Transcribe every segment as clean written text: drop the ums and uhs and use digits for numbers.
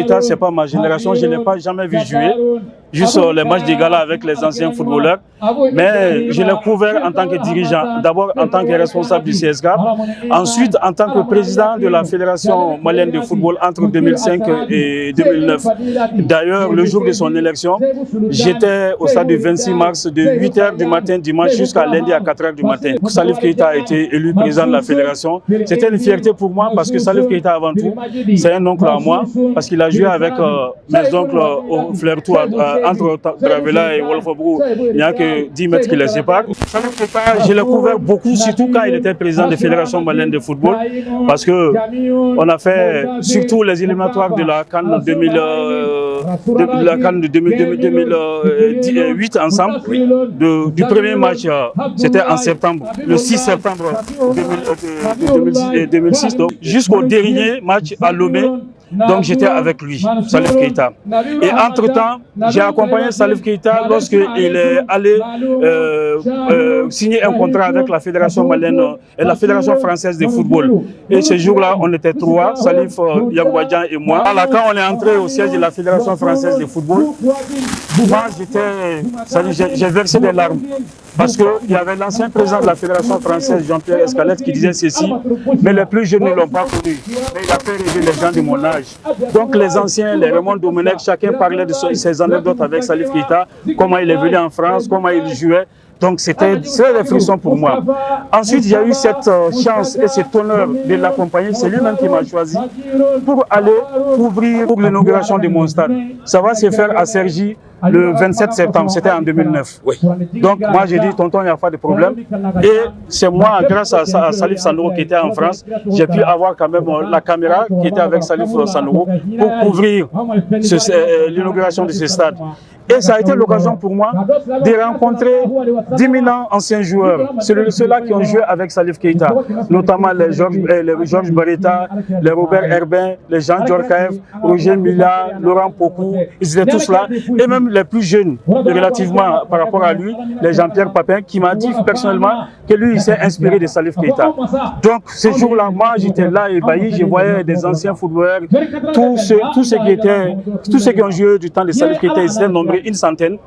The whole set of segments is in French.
Keita, ce n'est pas ma génération, je ne l'ai pas jamais vu jouer. Juste les matchs de gala avec les anciens footballeurs. Mais je l'ai couvert en tant que dirigeant, d'abord en tant que responsable du CSK, ensuite en tant que président de la Fédération malienne de football entre 2005 et 2009. D'ailleurs, le jour de son élection, j'étais au stade du 26 mars de 8h du matin dimanche jusqu'à lundi à 4h du matin. Salif Keita a été élu président de la Fédération. C'était une fierté pour moi parce que Salif Keita, avant tout, c'est un oncle à moi, parce qu'il a joué avec mes oncles au Fleurtour, entre Dravela et Wolfsburg. Il n'y a que 10 mètres qui les séparent. Salif Keita, je l'ai couvert beaucoup, surtout quand il était président de la Fédération malienne de football, parce qu'on a fait surtout les éliminatoires de la CAN de 2008 ensemble. Du premier match, c'était en septembre, le 6 septembre 2006, jusqu'au dernier match à Lomé. Donc j'étais avec lui, Salif Keita. Et entre-temps, j'ai accompagné Salif Keita lorsqu'il est allé signer un contrat avec la Fédération malienne et la Fédération française de football. Et ce jour-là, on était trois, Salif, Yagouadjan et moi. Alors, quand on est entré au siège de la Fédération française de football, moi j'ai versé des larmes. Parce qu'il y avait l'ancien président de la Fédération française, Jean-Pierre Escalette, qui disait ceci, mais les plus jeunes ne l'ont pas connu. Mais il a fait rêver les gens de mon âge. Donc les anciens, les Raymond Domenech, chacun parlait de ses anecdotes avec Salif Keita, comment il est venu en France, comment il jouait. Donc c'était des frissons pour moi. Ensuite, il y a eu cette chance et cet honneur de l'accompagner. C'est lui-même qui m'a choisi pour aller couvrir pour l'inauguration de mon stade. Ça va se faire à Cergy le 27 septembre, c'était en 2009. Oui. Donc moi j'ai dit, tonton, il n'y a pas de problème. Et c'est moi, grâce à Salif Sandouro qui était en France, j'ai pu avoir quand même la caméra qui était avec Salif Sandouro pour couvrir l'inauguration de ce stade. Et ça a été l'occasion pour moi de rencontrer d'éminents anciens joueurs, ceux-là qui ont joué avec Salif Keita, notamment les Georges Barreta, les Robert Herbin, les Jean Djorkaeff, Roger Mila, Laurent Pokou, ils étaient tous là. Et même les plus jeunes, relativement par rapport à lui, les Jean-Pierre Papin, qui m'a dit personnellement que lui, il s'est inspiré de Salif Keita. Donc, ce jour-là, moi, j'étais là ébahi, je voyais des anciens footballeurs, tous ceux qui ont joué du temps de Salif Keita, ils étaient nombreux, une centaine.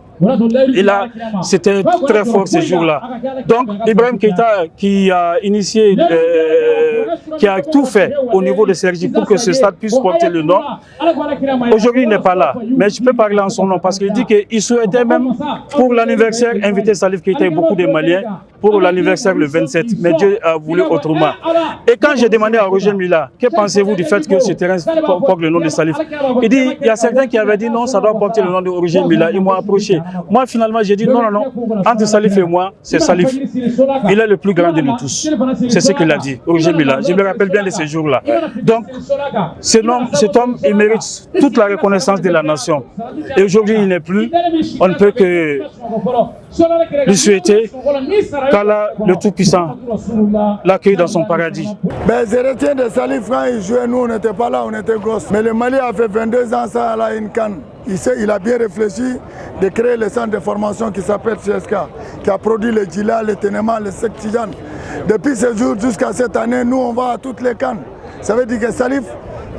Et là, c'était très fort ce jour-là. Donc, Ibrahim Keita, qui a initié, qui a tout fait au niveau de Cergy pour que ce stade puisse porter le nom, aujourd'hui, il n'est pas là. Mais je peux parler en son nom parce qu'il dit qu'il souhaitait même, pour l'anniversaire, inviter Salif Keita et beaucoup de Maliens pour l'anniversaire le 27. Mais Dieu a voulu autrement. Et quand j'ai demandé à Roger Mila, que pensez-vous du fait que ce terrain porte le nom de Salif? Il dit, il y a certains qui avaient dit non, ça doit porter le nom de Roger Mila. Ils m'ont approché. Moi, finalement, j'ai dit non, entre Salif et moi, c'est Salif. Il est le plus grand de nous tous. C'est ce qu'il a dit, Roger Mila. Je me rappelle bien de ces jours-là. Donc, cet homme, il mérite toute la reconnaissance de la nation. Et aujourd'hui, il n'est plus. On ne peut que lui souhaiter qu'Allah, le Tout-Puissant, l'accueille dans son paradis. Ben, je retiens de Salif quand il jouait, nous, on n'était pas là, on était gosses. Mais le Mali a fait 22 ans, ça, à une canne. Il a bien réfléchi de créer le centre de formation qui s'appelle CSK, qui a produit le Djila, le Ténéma, le Sek Tijan. Depuis ce jour jusqu'à cette année, nous, on va à toutes les cannes. Ça veut dire que Salif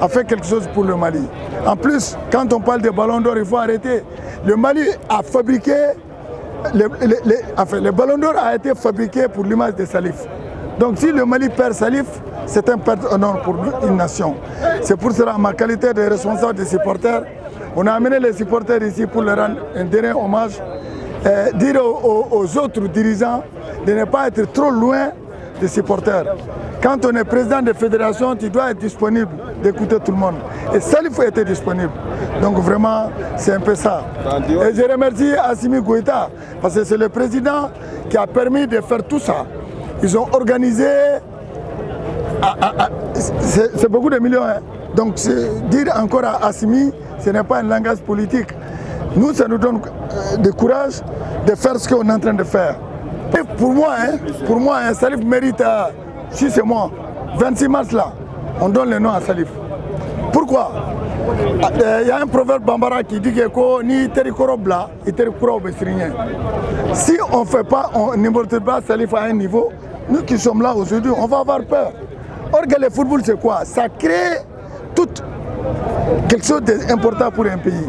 a fait quelque chose pour le Mali. En plus, quand on parle de ballon d'or, il faut arrêter. Le Mali a fabriqué, le ballon d'or a été fabriqué pour l'image de Salif. Donc si le Mali perd Salif, c'est un perte d'honneur pour une nation. C'est pour cela, ma qualité de responsable des supporters, on a amené les supporters ici pour leur rendre un dernier hommage, dire aux autres dirigeants de ne pas être trop loin des supporters. Quand on est président de fédération, tu dois être disponible d'écouter tout le monde. Et Salif était disponible. Donc vraiment, c'est un peu ça. Et je remercie Assimi Goïta, parce que c'est le président qui a permis de faire tout ça. Ils ont organisé, c'est beaucoup de millions. Hein. Donc dire encore à Assimi, ce n'est pas un langage politique. Nous, ça nous donne du courage de faire ce qu'on est en train de faire. Et pour moi, Salif mérite, si c'est moi, 26 mars là, on donne le nom à Salif. Pourquoi? Il y a un proverbe bambara qui dit que ni terikoro-bla, et terikoro-besrien. Si on ne fait pas, on n'immortalise pas Salif à un niveau, nous qui sommes là aujourd'hui, on va avoir peur. Or que le football, c'est quoi? Ça crée toute quelque chose d'important pour un pays.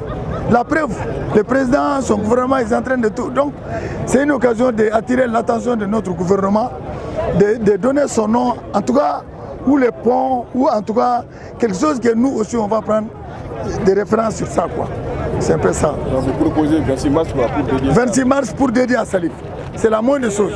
La preuve, le président, son gouvernement est en train de tout. Donc, c'est une occasion d'attirer l'attention de notre gouvernement, de donner son nom, en tout cas, ou les ponts, ou en tout cas, quelque chose que nous aussi, on va prendre des références sur ça, quoi. C'est un peu ça. Donc, vous proposez 26 mars pour dédier 26 mars pour dédier à Salif. C'est la moindre des choses.